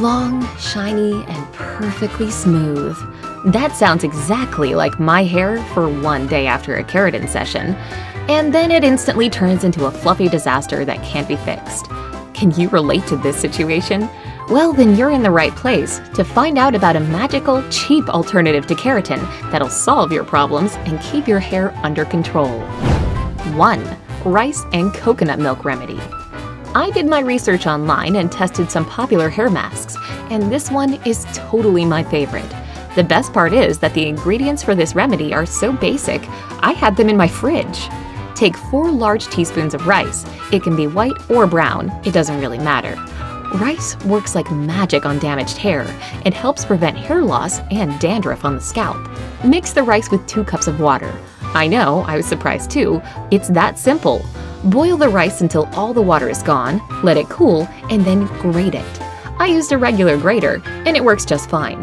Long, shiny, and perfectly smooth. That sounds exactly like my hair for one day after a keratin session. And then it instantly turns into a fluffy disaster that can't be fixed. Can you relate to this situation? Well, then you're in the right place to find out about a magical, cheap alternative to keratin that'll solve your problems and keep your hair under control. 1. Rice and coconut milk remedy. I did my research online and tested some popular hair masks, and this one is totally my favorite. The best part is that the ingredients for this remedy are so basic, I had them in my fridge. Take 4 large teaspoons of rice. It can be white or brown, it doesn't really matter. Rice works like magic on damaged hair. It helps prevent hair loss and dandruff on the scalp. Mix the rice with 2 cups of water. I know, I was surprised too. It's that simple. Boil the rice until all the water is gone, let it cool, and then grate it. I used a regular grater, and it works just fine.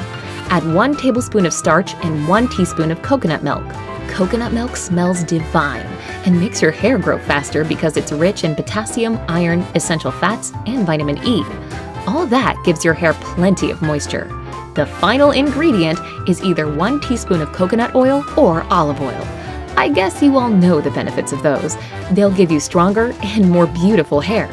Add 1 tablespoon of starch and 1 teaspoon of coconut milk. Coconut milk smells divine and makes your hair grow faster because it's rich in potassium, iron, essential fats, and vitamin E. All that gives your hair plenty of moisture. The final ingredient is either 1 teaspoon of coconut oil or olive oil. I guess you all know the benefits of those. They'll give you stronger and more beautiful hair.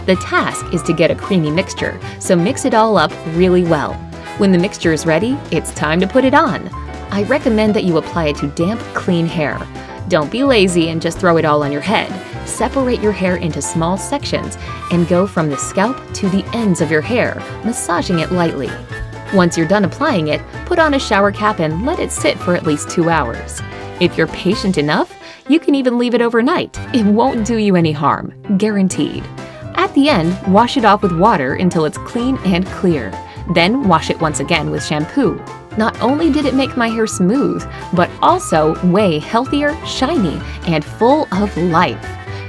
The task is to get a creamy mixture, so mix it all up really well. When the mixture is ready, it's time to put it on. I recommend that you apply it to damp, clean hair. Don't be lazy and just throw it all on your head. Separate your hair into small sections and go from the scalp to the ends of your hair, massaging it lightly. Once you're done applying it, put on a shower cap and let it sit for at least 2 hours. If you're patient enough, you can even leave it overnight. It won't do you any harm, guaranteed. At the end, wash it off with water until it's clean and clear. Then wash it once again with shampoo. Not only did it make my hair smooth, but also way healthier, shiny, and full of life.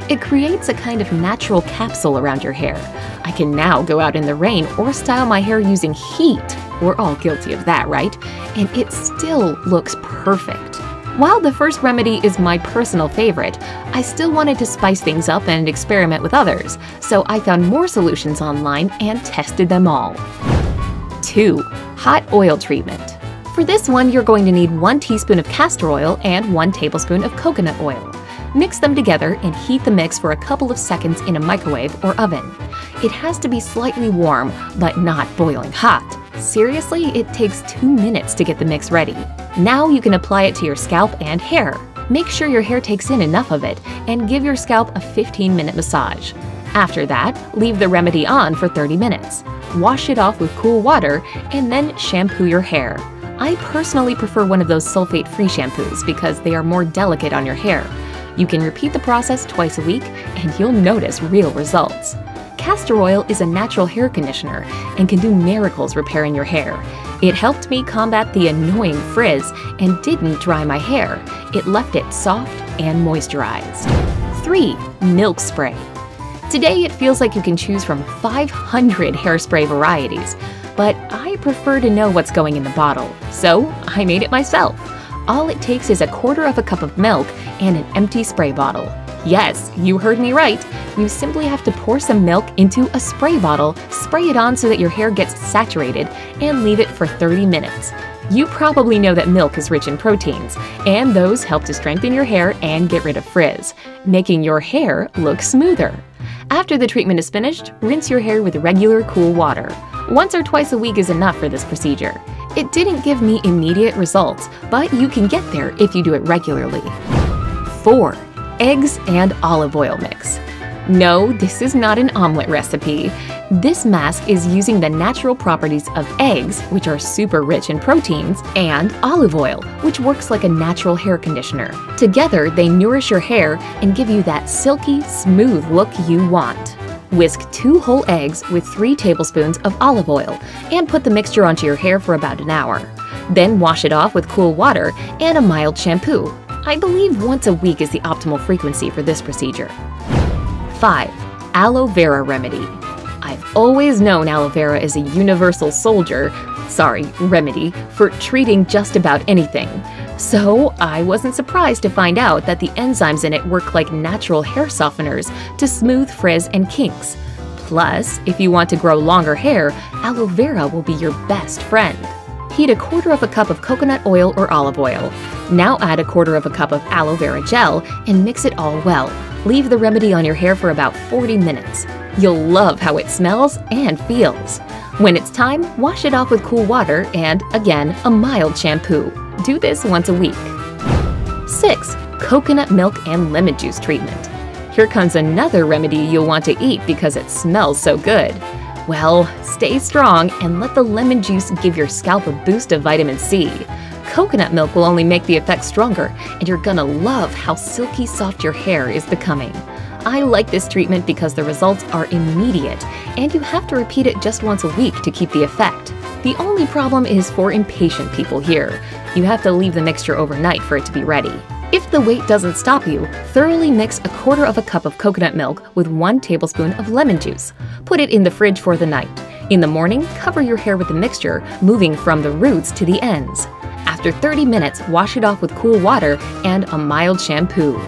It creates a kind of natural capsule around your hair. I can now go out in the rain or style my hair using heat. We're all guilty of that, right? And it still looks perfect. While the first remedy is my personal favorite, I still wanted to spice things up and experiment with others, so I found more solutions online and tested them all. 2. Hot oil treatment. For this one, you're going to need 1 teaspoon of castor oil and 1 tablespoon of coconut oil. Mix them together and heat the mix for a couple of seconds in a microwave or oven. It has to be slightly warm, but not boiling hot. Seriously, it takes 2 minutes to get the mix ready. Now you can apply it to your scalp and hair. Make sure your hair takes in enough of it and give your scalp a 15-minute massage. After that, leave the remedy on for 30 minutes. Wash it off with cool water and then shampoo your hair. I personally prefer one of those sulfate-free shampoos because they are more delicate on your hair. You can repeat the process twice a week and you'll notice real results. Castor oil is a natural hair conditioner and can do miracles repairing your hair. It helped me combat the annoying frizz and didn't dry my hair. It left it soft and moisturized. 3. Milk spray. Today it feels like you can choose from 500 hairspray varieties, but I prefer to know what's going in the bottle, so I made it myself. All it takes is 1/4 cup of milk and an empty spray bottle. Yes, you heard me right. You simply have to pour some milk into a spray bottle, spray it on so that your hair gets saturated, and leave it for 30 minutes. You probably know that milk is rich in proteins, and those help to strengthen your hair and get rid of frizz, making your hair look smoother. After the treatment is finished, rinse your hair with regular cool water. Once or twice a week is enough for this procedure. It didn't give me immediate results, but you can get there if you do it regularly. 4. Eggs and olive oil mix. No, this is not an omelet recipe. This mask is using the natural properties of eggs, which are super rich in proteins, and olive oil, which works like a natural hair conditioner. Together, they nourish your hair and give you that silky, smooth look you want. Whisk 2 whole eggs with 3 tablespoons of olive oil and put the mixture onto your hair for about an hour. Then wash it off with cool water and a mild shampoo. I believe once a week is the optimal frequency for this procedure. 5. Aloe Vera remedy. I've always known aloe vera is a universal remedy for treating just about anything. So I wasn't surprised to find out that the enzymes in it work like natural hair softeners to smooth frizz and kinks. Plus, if you want to grow longer hair, aloe vera will be your best friend. Heat a quarter of a cup of coconut oil or olive oil. Now add a quarter of a cup of aloe vera gel and mix it all well. Leave the remedy on your hair for about 40 minutes. You'll love how it smells and feels. When it's time, wash it off with cool water and, again, a mild shampoo. Do this once a week. 6. Coconut milk and lemon juice treatment. Here comes another remedy you'll want to eat because it smells so good. Well, stay strong and let the lemon juice give your scalp a boost of vitamin C. Coconut milk will only make the effect stronger, and you're gonna love how silky soft your hair is becoming. I like this treatment because the results are immediate, and you have to repeat it just once a week to keep the effect. The only problem is for impatient people here. You have to leave the mixture overnight for it to be ready. If the wait doesn't stop you, thoroughly mix a quarter of a cup of coconut milk with 1 tablespoon of lemon juice. Put it in the fridge for the night. In the morning, cover your hair with the mixture, moving from the roots to the ends. After 30 minutes, wash it off with cool water and a mild shampoo.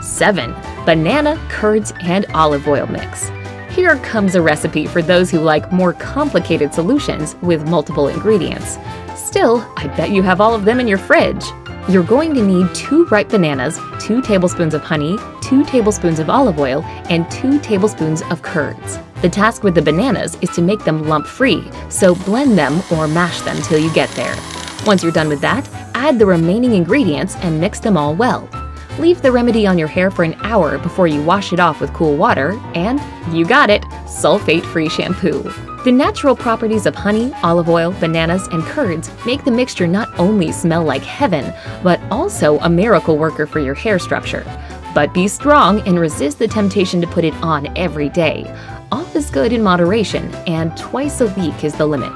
7. Banana, curds, and olive oil mix. Here comes a recipe for those who like more complicated solutions with multiple ingredients. Still, I bet you have all of them in your fridge. You're going to need 2 ripe bananas, 2 tablespoons of honey, 2 tablespoons of olive oil, and 2 tablespoons of curds. The task with the bananas is to make them lump-free, so blend them or mash them till you get there. Once you're done with that, add the remaining ingredients and mix them all well. Leave the remedy on your hair for an hour before you wash it off with cool water, and you got it, sulfate-free shampoo. The natural properties of honey, olive oil, bananas, and curds make the mixture not only smell like heaven, but also a miracle worker for your hair structure. But be strong and resist the temptation to put it on every day. All is good in moderation, and twice a week is the limit.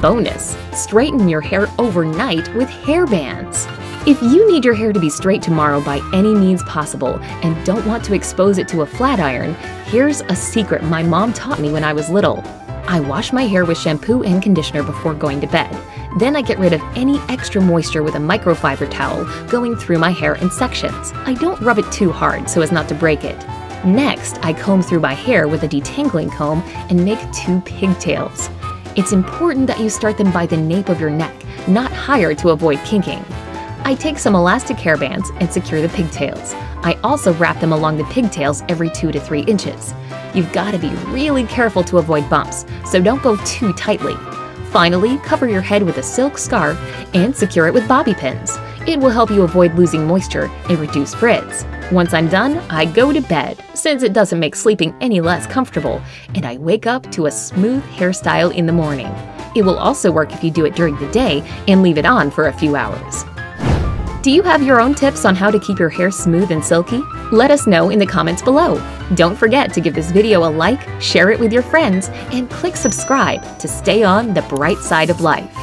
Bonus: straighten your hair overnight with hair bands. If you need your hair to be straight tomorrow by any means possible and don't want to expose it to a flat iron, here's a secret my mom taught me when I was little. I wash my hair with shampoo and conditioner before going to bed. Then I get rid of any extra moisture with a microfiber towel going through my hair in sections. I don't rub it too hard so as not to break it. Next, I comb through my hair with a detangling comb and make 2 pigtails. It's important that you start them by the nape of your neck, not higher to avoid kinking. I take some elastic hair bands and secure the pigtails. I also wrap them along the pigtails every 2 to 3 inches. You've got to be really careful to avoid bumps, so don't go too tightly. Finally, cover your head with a silk scarf and secure it with bobby pins. It will help you avoid losing moisture and reduce frizz. Once I'm done, I go to bed, since it doesn't make sleeping any less comfortable, and I wake up to a smooth hairstyle in the morning. It will also work if you do it during the day and leave it on for a few hours. Do you have your own tips on how to keep your hair smooth and silky? Let us know in the comments below. Don't forget to give this video a like, share it with your friends, and click subscribe to stay on the bright side of life.